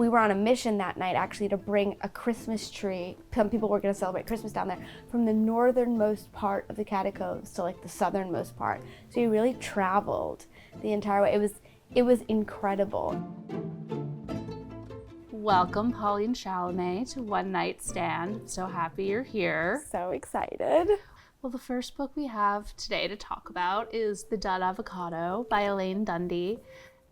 we were on a mission that night actually to bring a Christmas tree. Some people were going to celebrate Christmas down there from the northernmost part of the catacombs to like the southernmost part. So we really traveled the entire way. It was incredible. Welcome, Pauline Chalamet, to One Nightstand. So happy you're here. So excited. Well, the first book we have today to talk about is The Dead Avocado by Elaine Dundee.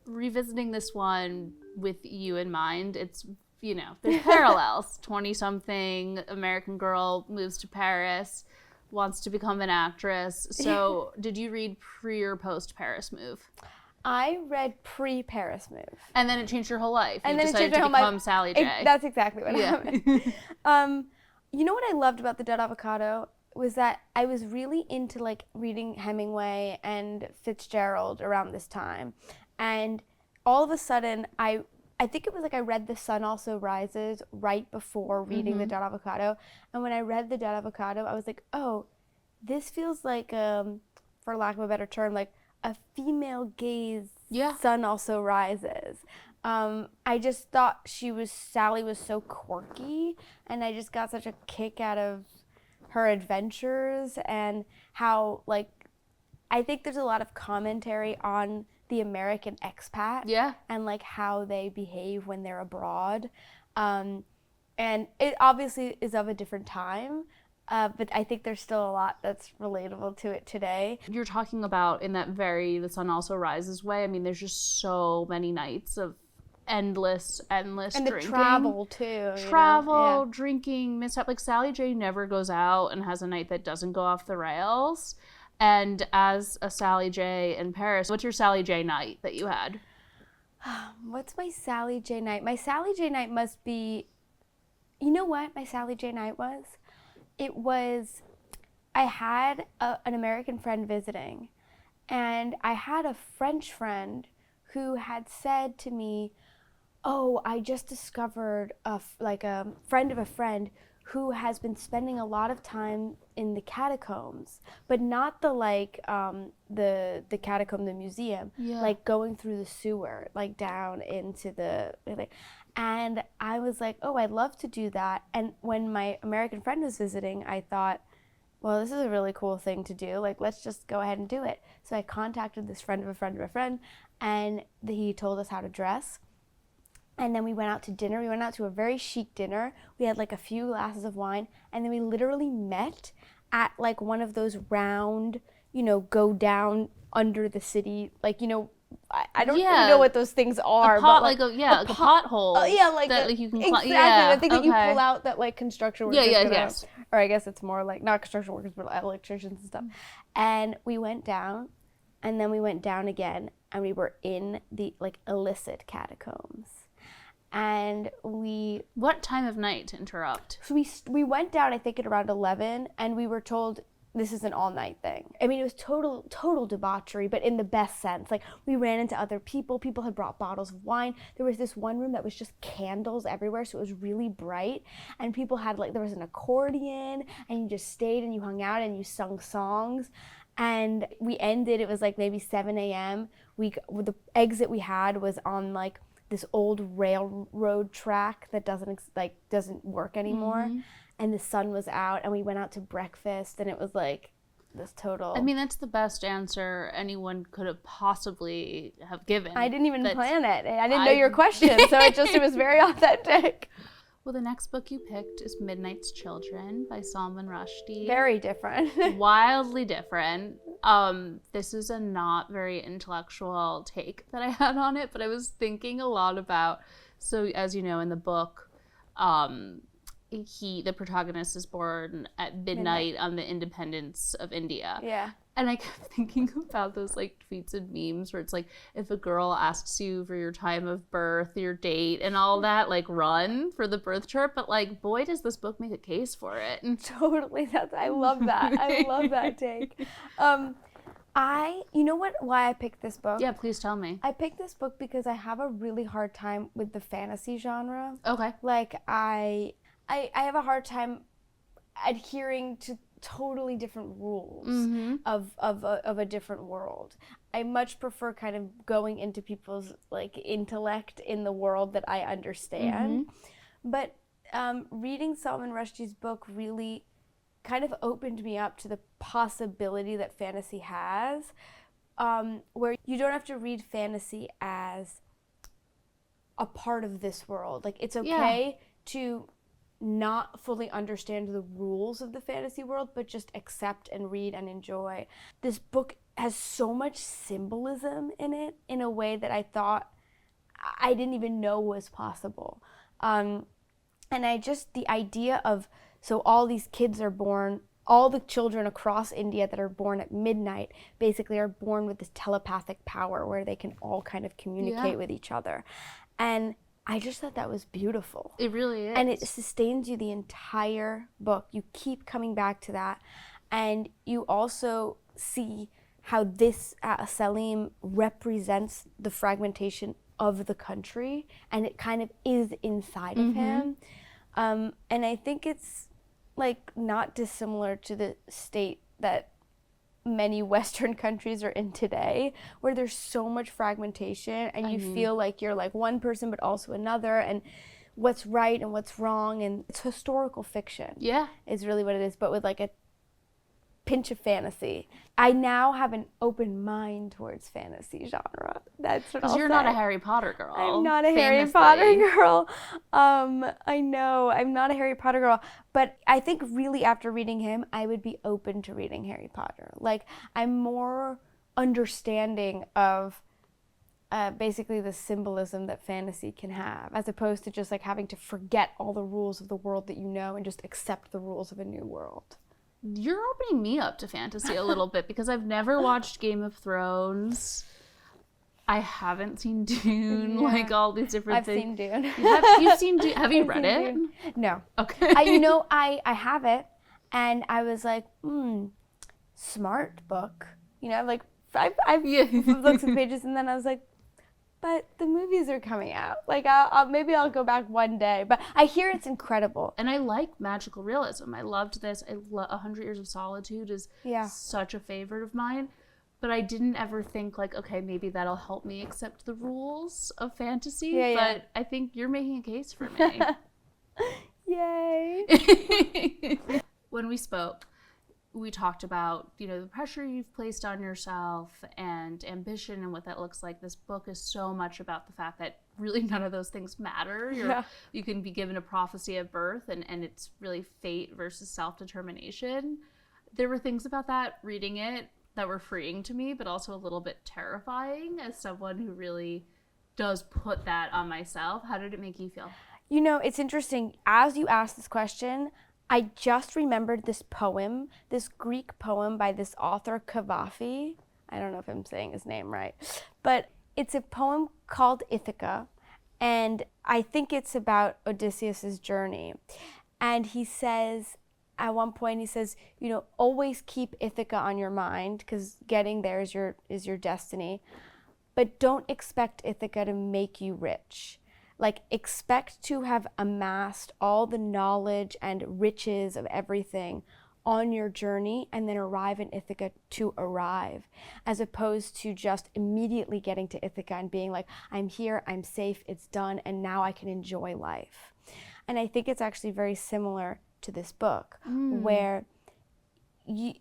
Revisiting this one with you in mind, it's, you know, there's parallels. 20-something American girl moves to Paris, wants to become an actress. So did you read pre or post Paris Move? I read pre-Paris Move. And then it changed your whole life. And you then decided to become Sally J. That's exactly what happened. You know what I loved about The Dead Avocado was that I was really into like reading Hemingway and Fitzgerald around this time. And all of a sudden, I think it was like I read The Sun Also Rises right before reading The Dead Avocado. And when I read The Dead Avocado, I was like, oh, this feels like, for lack of a better term, like a female gaze Sun Also Rises. I just thought Sally was so quirky, and I just got such a kick out of her adventures and how, like, I think there's a lot of commentary on the American expat and like how they behave when they're abroad. And it obviously is of a different time, but I think there's still a lot that's relatable to it today. You're talking about in that very The Sun Also Rises way. I mean, there's just so many nights of endless and drinking. The travel too. Drinking, mishap. Like Sally J never goes out and has a night that doesn't go off the rails. And as a Sally J in Paris, what's your Sally J night that you had? What's my Sally J night? My Sally J night must be, you know what my Sally J night was? It was, I had an American friend visiting, and I had a French friend who had said to me, oh, I just discovered a friend of a friend who has been spending a lot of time in the catacombs, but not the the catacomb, the museum, like going through the sewer, like down into the, and I was like, oh, I'd love to do that. And when my American friend was visiting, I thought, well, this is a really cool thing to do. Like, let's just go ahead and do it. So I contacted this friend of a friend of a friend, and he told us how to dress. And then we went out to dinner. We went out to a very chic dinner. We had like a few glasses of wine. And then we literally met at like one of those round, go down under the city. Like, I don't even know what those things are. A pot, but like a pothole. Oh, yeah, like that, you can exactly. Yeah, I think that you pull out that like construction workers. Yes. Or I guess it's more like not construction workers, but electricians and stuff. And we went down, and then we went down again, and we were in the like illicit catacombs. And what time of night to interrupt? So we went down, I think, at around 11, and we were told this is an all-night thing. I mean, it was total debauchery, but in the best sense. Like, we ran into other people. People had brought bottles of wine. There was this one room that was just candles everywhere, so it was really bright. And people had, like, there was an accordion, and you just stayed and you hung out and you sung songs. And we ended, it was like maybe 7 a.m. The exit we had was on, like, this old railroad track that doesn't work anymore, and the sun was out, and we went out to breakfast, and it was like this total. I mean, that's the best answer anyone could have possibly have given. I didn't even plan it. I didn't know your question, so it was very authentic. Well, the next book you picked is Midnight's Children by Salman Rushdie. Very different. Wildly different. This is a not very intellectual take that I had on it, but I was thinking a lot about, so as you know in the book, the protagonist is born at midnight on the independence of India. Yeah. And I kept thinking about those like tweets and memes where it's like, if a girl asks you for your time of birth, your date, and all that, like run for the birth chart. But like, boy, does this book make a case for it. Totally. I love that. I love that take. You know why I picked this book? Yeah, please tell me. I picked this book because I have a really hard time with the fantasy genre. Okay. Like I have a hard time adhering to totally different rules of a different world. I much prefer kind of going into people's like intellect in the world that I understand. But reading Salman Rushdie's book really kind of opened me up to the possibility that fantasy has, where you don't have to read fantasy as a part of this world. Like, it's okay to not fully understand the rules of the fantasy world, but just accept and read and enjoy. This book has so much symbolism in it in a way that I thought I didn't even know was possible. And the idea of, so all these kids are born, all the children across India that are born at midnight basically are born with this telepathic power where they can all kind of communicate with each other. And I just thought that was beautiful. It really is. And it sustains you the entire book. You keep coming back to that. And you also see how this Salim represents the fragmentation of the country, and it kind of is inside of him. And I think it's like not dissimilar to the state that many Western countries are in today, where there's so much fragmentation and you feel like you're like one person but also another, and what's right and what's wrong, and it's historical fiction. Yeah. Is really what it is, but with like a pinch of fantasy. I now have an open mind towards fantasy genre. That's what I'll say. Because you're not a Harry Potter girl. I'm not a Harry Potter girl. I know, I'm not a Harry Potter girl. But I think really after reading him, I would be open to reading Harry Potter. Like, I'm more understanding of basically the symbolism that fantasy can have, as opposed to just like having to forget all the rules of the world that you know and just accept the rules of a new world. You're opening me up to fantasy a little bit, because I've never watched Game of Thrones. I haven't seen Dune, like all these different things. I've seen Dune. You've seen Dune? Have you read it? Dune. No. Okay. I have it, and I was like, smart book. I've looked some pages, and then I was like, but the movies are coming out. Like, maybe I'll go back one day. But I hear it's incredible. And I like magical realism. I loved this. 100 Years of Solitude is such a favorite of mine. But I didn't ever think, like, okay, maybe that'll help me accept the rules of fantasy. But I think you're making a case for me. Yay. When we spoke, we talked about, the pressure you've placed on yourself and ambition and what that looks like. This book is so much about the fact that really none of those things matter. You can be given a prophecy at birth, and it's really fate versus self-determination. There were things about that, reading it, that were freeing to me, but also a little bit terrifying as someone who really does put that on myself. How did it make you feel? It's interesting. As you asked this question, I just remembered this poem, this Greek poem by this author, Cavafy. I don't know if I'm saying his name right, but it's a poem called Ithaca, and I think it's about Odysseus's journey. And he says, at one point, always keep Ithaca on your mind, because getting there is your destiny, but don't expect Ithaca to make you rich. Like, expect to have amassed all the knowledge and riches of everything on your journey, and then arrive in Ithaca to arrive, as opposed to just immediately getting to Ithaca and being like, I'm here, I'm safe, it's done, and now I can enjoy life. And I think it's actually very similar to this book, where you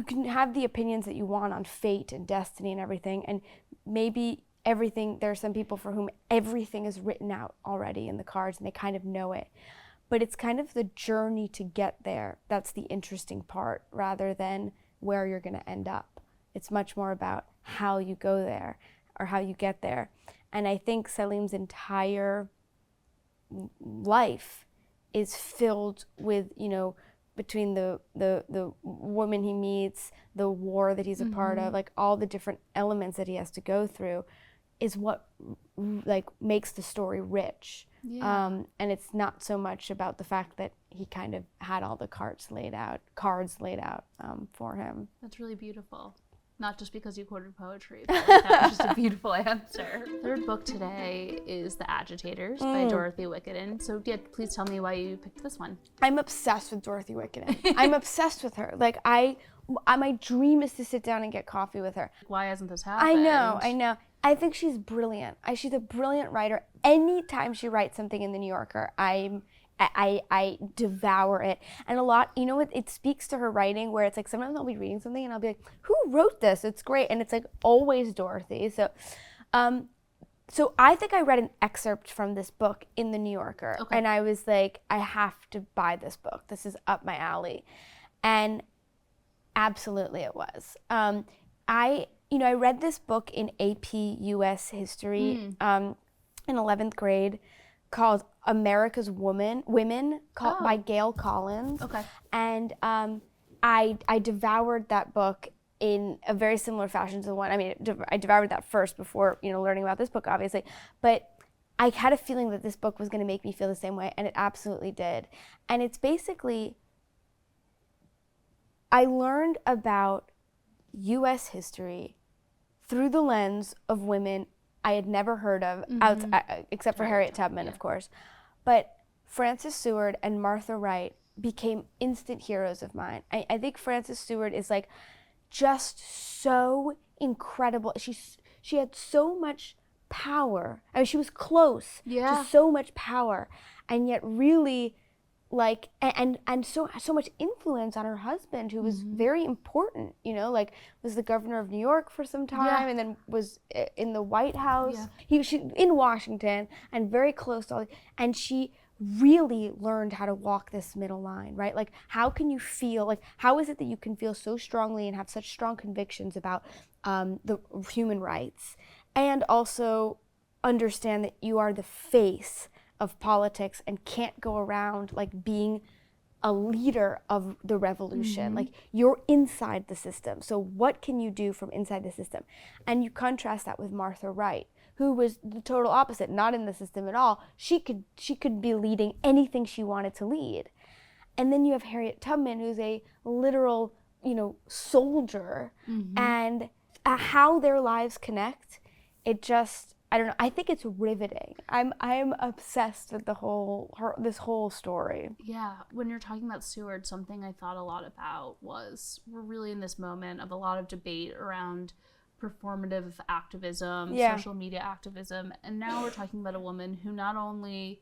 can have the opinions that you want on fate and destiny and everything, and maybe there are some people for whom everything is written out already in the cards and they kind of know it. But it's kind of the journey to get there that's the interesting part, rather than where you're going to end up. It's much more about how you go there or how you get there. And I think Salim's entire life is filled with, between the woman he meets, the war that he's a part of, like all the different elements that he has to go through, is what like makes the story rich. And it's not so much about the fact that he kind of had all the cards laid out for him. That's really beautiful. Not just because you quoted poetry, but that was just a beautiful answer. Third book today is The Agitators by Dorothy Wickeden. So yeah, please tell me why you picked this one. I'm obsessed with Dorothy Wickeden. I'm obsessed with her. Like my dream is to sit down and get coffee with her. Why hasn't this happened? I know. I think she's brilliant. She's a brilliant writer. Anytime she writes something in the New Yorker, I devour it. And a lot, you know what, it speaks to her writing where it's like sometimes I'll be reading something and I'll be like, who wrote this? It's great. And it's like always Dorothy. So I think I read an excerpt from this book in the New Yorker. Okay. And I was like, I have to buy this book. This is up my alley. And absolutely it was. I read this book in AP US History in 11th grade called America's Women by Gail Collins. Okay. And I devoured that book in a very similar fashion to the one. I mean, I devoured that first before, learning about this book, obviously. But I had a feeling that this book was going to make me feel the same way, and it absolutely did. And it's basically, I learned about U.S. history through the lens of women I had never heard of, except for Harriet Tubman, of course. But Frances Seward and Martha Wright became instant heroes of mine. I think Frances Seward is like just so incredible. She had so much power. I mean, she was close to so much power, and yet really like and so much influence on her husband, who was very important, was the governor of New York for some time, and then was in the White House. She in Washington, and very close to all, and she really learned how to walk this middle line, right? Like, how can you feel, like, how is it that you can feel so strongly and have such strong convictions about the human rights, and also understand that you are the face of politics and can't go around like being a leader of the revolution. Like, you're inside the system. So what can you do from inside the system? And you contrast that with Martha Wright, who was the total opposite, not in the system at all. She could be leading anything she wanted to lead. And then you have Harriet Tubman, who's a literal, soldier, and how their lives connect. It just, I don't know. I think it's riveting. I'm obsessed with this whole story. Yeah, when you're talking about Seward, something I thought a lot about was we're really in this moment of a lot of debate around performative activism, social media activism, and now we're talking about a woman who not only,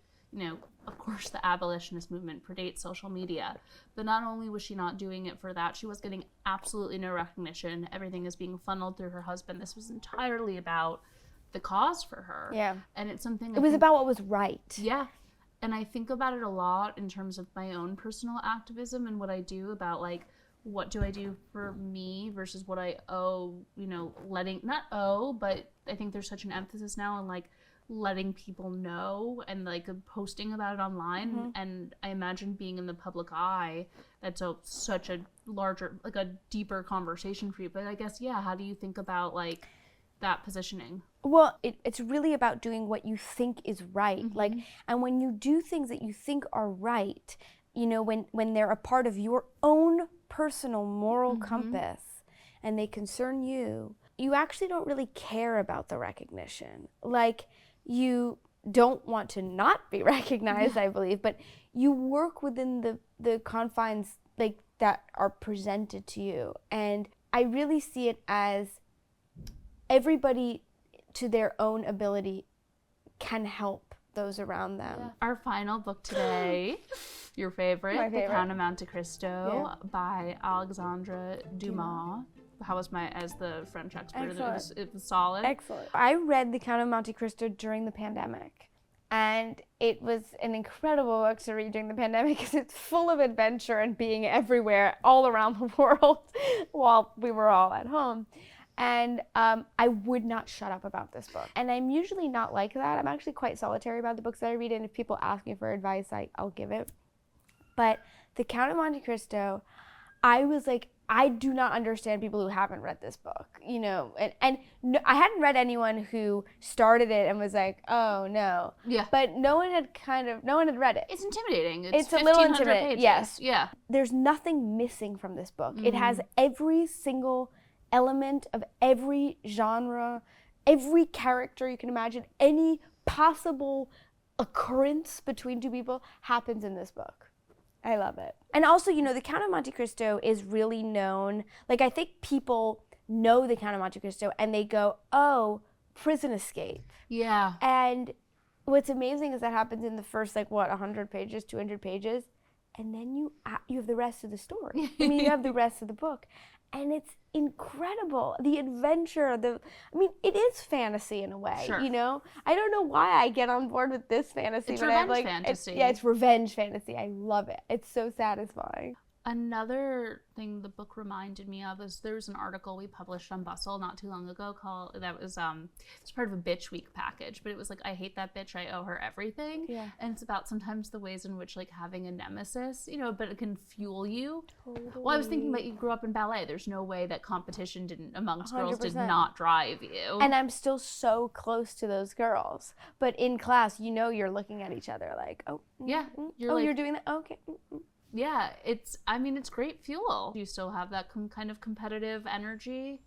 of course the abolitionist movement predates social media, but not only was she not doing it for that, she was getting absolutely no recognition. Everything is being funneled through her husband. This was entirely about the cause for her. Yeah. And it's something it was about what was right. Yeah. And I think about it a lot in terms of my own personal activism and what I do about, like, what do I do for me versus what I owe, but I think there's such an emphasis now on, like, letting people know and, like, posting about it online. And I imagine being in the public eye, that's such a larger, like, a deeper conversation for you. But I guess, how do you think about, like, that positioning? Well, it's really about doing what you think is right. Like, and when you do things that you think are right, when they're a part of your own personal moral compass and they concern you, you actually don't really care about the recognition. Like, you don't want to not be recognized, I believe, but you work within the confines, like, that are presented to you. And I really see it as everybody, to their own ability, can help those around them. Yeah. Our final book today, your favorite, My favorite, The Count of Monte Cristo by Alexandre Dumas. How was as the French expert? It was solid. Excellent. I read The Count of Monte Cristo during the pandemic, and it was an incredible book to read during the pandemic because it's full of adventure and being everywhere, all around the world, while we were all at home. And I would not shut up about this book. And I'm usually not like that. I'm actually quite solitary about the books that I read, and if people ask me for advice, I'll give it. But The Count of Monte Cristo, I was like, I do not understand people who haven't read this book, and no, I hadn't read anyone who started it and was like, oh no. Yeah. But no one had read it. It's intimidating. It's a little intimidating. Pages. Yes. Yeah. There's nothing missing from this book. It has every single element of every genre, every character you can imagine, any possible occurrence between two people happens in this book. I love it. And also, you know, the Count of Monte Cristo is really known. Like, I think people know the Count of Monte Cristo and they go, oh, prison escape. Yeah. And what's amazing is that happens in the first, 100 pages, 200 pages, and then you have the rest of the story. I mean, you have the rest of the book. And it's incredible. The adventure, it is fantasy in a way, Sure. you know? I don't know why I get on board with this fantasy. It's but revenge fantasy. It's revenge fantasy. I love it. It's so satisfying. Another thing the book reminded me of is there was an article we published on Bustle not too long ago it's part of a bitch week package, but it was like, I hate that bitch, I owe her everything. Yeah. And it's about sometimes the ways in which like having a nemesis, you know, but it can fuel you. Totally. Well, I was thinking about you grew up in ballet. There's no way that competition amongst girls did 100%. not drive you. And I'm still so close to those girls. But in class, you know, you're looking at each other like, oh, yeah, you're doing that? Okay. Yeah, it's great fuel. You still have that kind of competitive energy.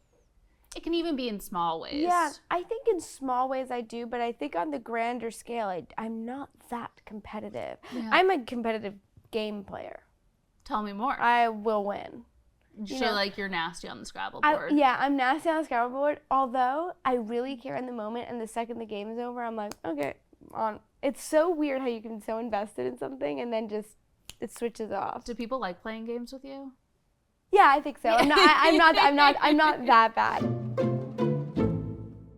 It can even be in small ways. Yeah, I think in small ways I do, but I think on the grander scale, I'm not that competitive. Yeah. I'm a competitive game player. Tell me more. I will win. Like you're nasty on the Scrabble board. I'm nasty on the Scrabble board, although I really care in the moment, and the second the game is over, I'm like, okay, on. It's so weird how you can be so invested in something and then just it switches off. Do people like playing games with you? Yeah, I think so. I'm not that bad.